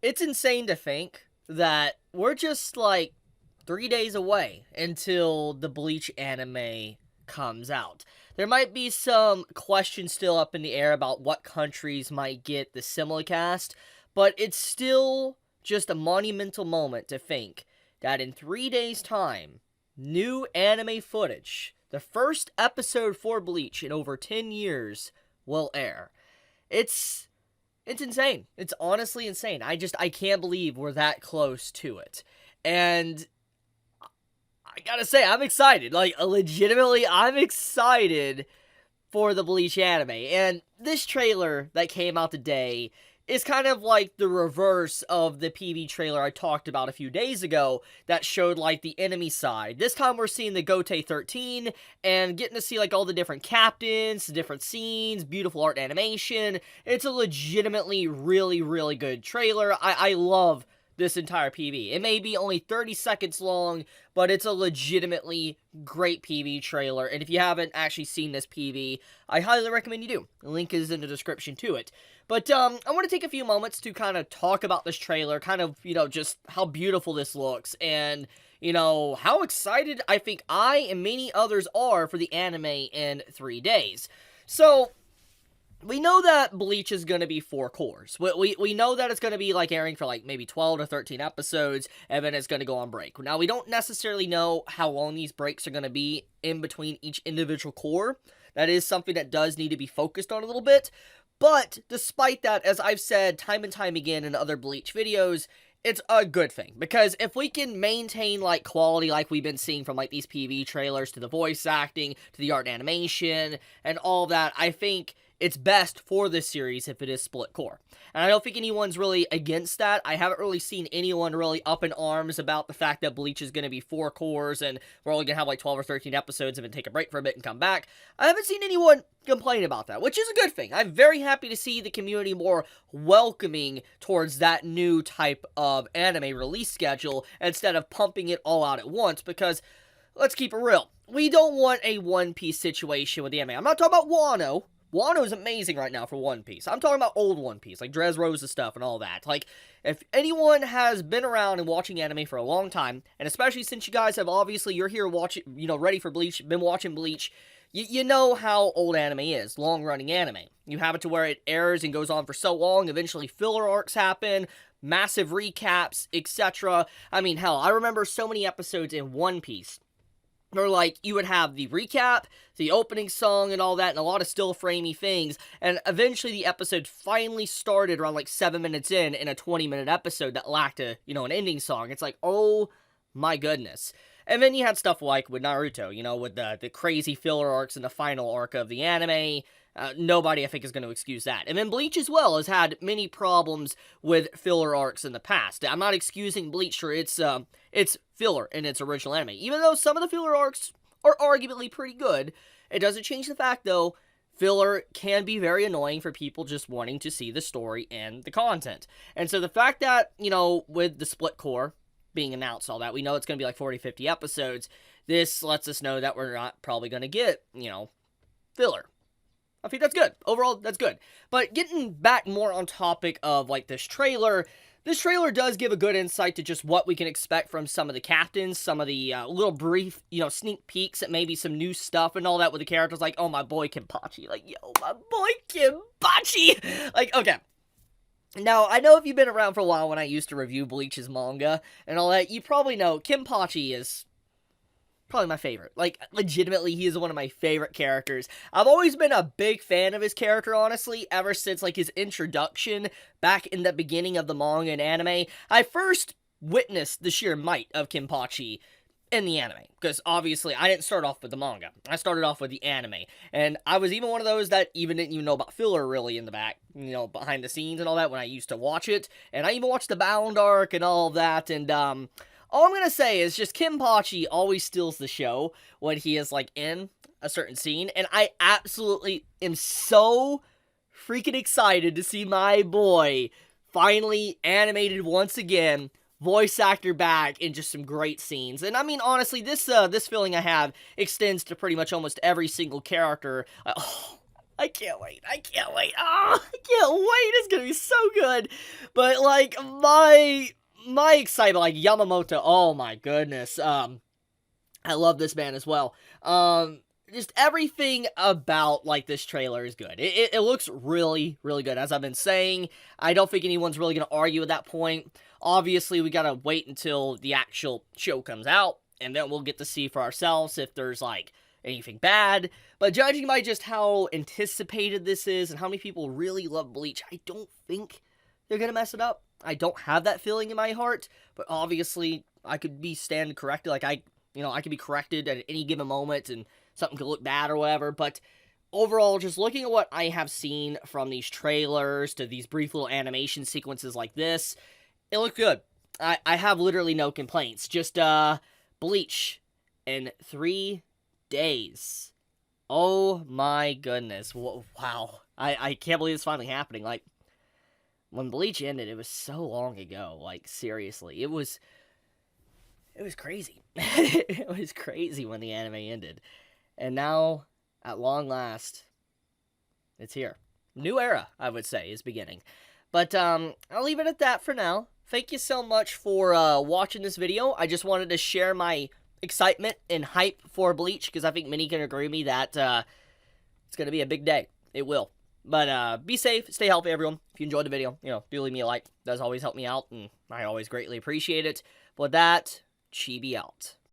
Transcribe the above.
It's insane to think that we're just like 3 days away until the Bleach anime comes out. There might be some questions still up in the air about what countries might get the simulcast, but it's still just a monumental moment to think that in 3 days' time, new anime footage, the first episode for Bleach in over 10 years, will air. It's it's insane. It's honestly insane. I can't believe we're that close to it. And I gotta say, I'm excited. Like, legitimately, I'm excited for the Bleach anime. And this trailer that came out today is kind of like the reverse of the PV trailer I talked about a few days ago that showed like the enemy side. This time we're seeing the Gotei 13 and getting to see like all the different captains, different scenes, beautiful art animation. It's a legitimately really, really good trailer. I love this entire PV. It may be only 30 seconds long, but it's a legitimately great PV trailer. And if you haven't actually seen this PV, I highly recommend you do. The link is in the description to it. But I want to take a few moments to kind of talk about this trailer, kind of, just how beautiful this looks, and, how excited I think I and many others are for the anime in 3 days. So, we know that Bleach is going to be 4 cours. We know that it's going to be, like, airing for, like, maybe 12 or 13 episodes, and then it's going to go on break. Now, we don't necessarily know how long these breaks are going to be in between each individual cour. That is something that does need to be focused on a little bit. But, despite that, as I've said time and time again in other Bleach videos, it's a good thing. Because if we can maintain, like, quality like we've been seeing from, like, these PV trailers to the voice acting, to the art and animation, and all that, I think it's best for this series if it is split cour. And I don't think anyone's really against that. I haven't really seen anyone really up in arms about the fact that Bleach is going to be 4 cours and we're only going to have like 12 or 13 episodes and then take a break for a bit and come back. I haven't seen anyone complain about that, which is a good thing. I'm very happy to see the community more welcoming towards that new type of anime release schedule instead of pumping it all out at once, because let's keep it real. We don't want a One Piece situation with the anime. I'm not talking about Wano. Wano is amazing right now for One Piece. I'm talking about old One Piece, like Dressrosa stuff and all that. Like, if anyone has been around and watching anime for a long time, and especially since you guys have obviously, you're here watching, ready for Bleach, been watching Bleach, you know how old anime is, long-running anime. You have it to where it airs and goes on for so long, eventually filler arcs happen, massive recaps, etc. I mean, hell, I remember so many episodes in One Piece or like, you would have the recap, the opening song and all that, and a lot of still framey things, and eventually the episode finally started around like 7 minutes in a 20-minute episode that lacked an ending song. It's like, oh my goodness. And then you had stuff like with Naruto, with the crazy filler arcs in the final arc of the anime. Nobody, I think, is going to excuse that. And then Bleach as well has had many problems with filler arcs in the past. I'm not excusing Bleach for its filler in its original anime. Even though some of the filler arcs are arguably pretty good, it doesn't change the fact, though, filler can be very annoying for people just wanting to see the story and the content. And so the fact that, with the split cour being announced, all that, we know it's going to be like 40, 50 episodes, this lets us know that we're not probably going to get, filler. I think that's good. Overall, that's good. But getting back more on topic of, like, this trailer does give a good insight to just what we can expect from some of the captains, some of the little brief, sneak peeks at maybe some new stuff and all that with the characters, like, oh, my boy Kenpachi. Like, yo, my boy Kenpachi! Like, okay. Now, I know if you've been around for a while when I used to review Bleach's manga and all that, you probably know Kenpachi is probably my favorite. Like, legitimately, he is one of my favorite characters. I've always been a big fan of his character, honestly, ever since, like, his introduction back in the beginning of the manga and anime. I first witnessed the sheer might of Kenpachi in the anime, because obviously I didn't start off with the manga. I started off with the anime, and I was even one of those that even didn't even know about filler really in the back, behind the scenes and all that when I used to watch it, and I even watched the Bound arc and all of that, and all I'm gonna say is just Kenpachi always steals the show when he is, like, in a certain scene, and I absolutely am so freaking excited to see my boy finally animated once again, voice actor back, in just some great scenes. And I mean, honestly, this feeling I have extends to pretty much almost every single character. I can't wait. I can't wait. Ah, I can't wait. It's gonna be so good. But like my excitement, like Yamamoto. Oh my goodness. I love this man as well. Just everything about like this trailer is good. It looks really, really good. As I've been saying, I don't think anyone's really gonna argue at that point. Obviously, we gotta wait until the actual show comes out, and then we'll get to see for ourselves if there's like anything bad. But judging by just how anticipated this is and how many people really love Bleach, I don't think they're gonna mess it up. I don't have that feeling in my heart, but obviously I could be stand corrected. Like I could be corrected at any given moment and something could look bad or whatever. But overall, just looking at what I have seen from these trailers to these brief little animation sequences like this, it looked good. I have literally no complaints. Just Bleach in 3 days. Oh my goodness. Wow. I can't believe it's finally happening. Like, when Bleach ended, it was so long ago. Like, seriously. It was crazy. It was crazy when the anime ended. And now, at long last, it's here. New era, I would say, is beginning. But I'll leave it at that for now. Thank you so much for watching this video. I just wanted to share my excitement and hype for Bleach, because I think many can agree with me that it's going to be a big day. It will. But be safe, stay healthy, everyone. If you enjoyed the video, do leave me a like. It does always help me out, and I always greatly appreciate it. But with that, Chibi out.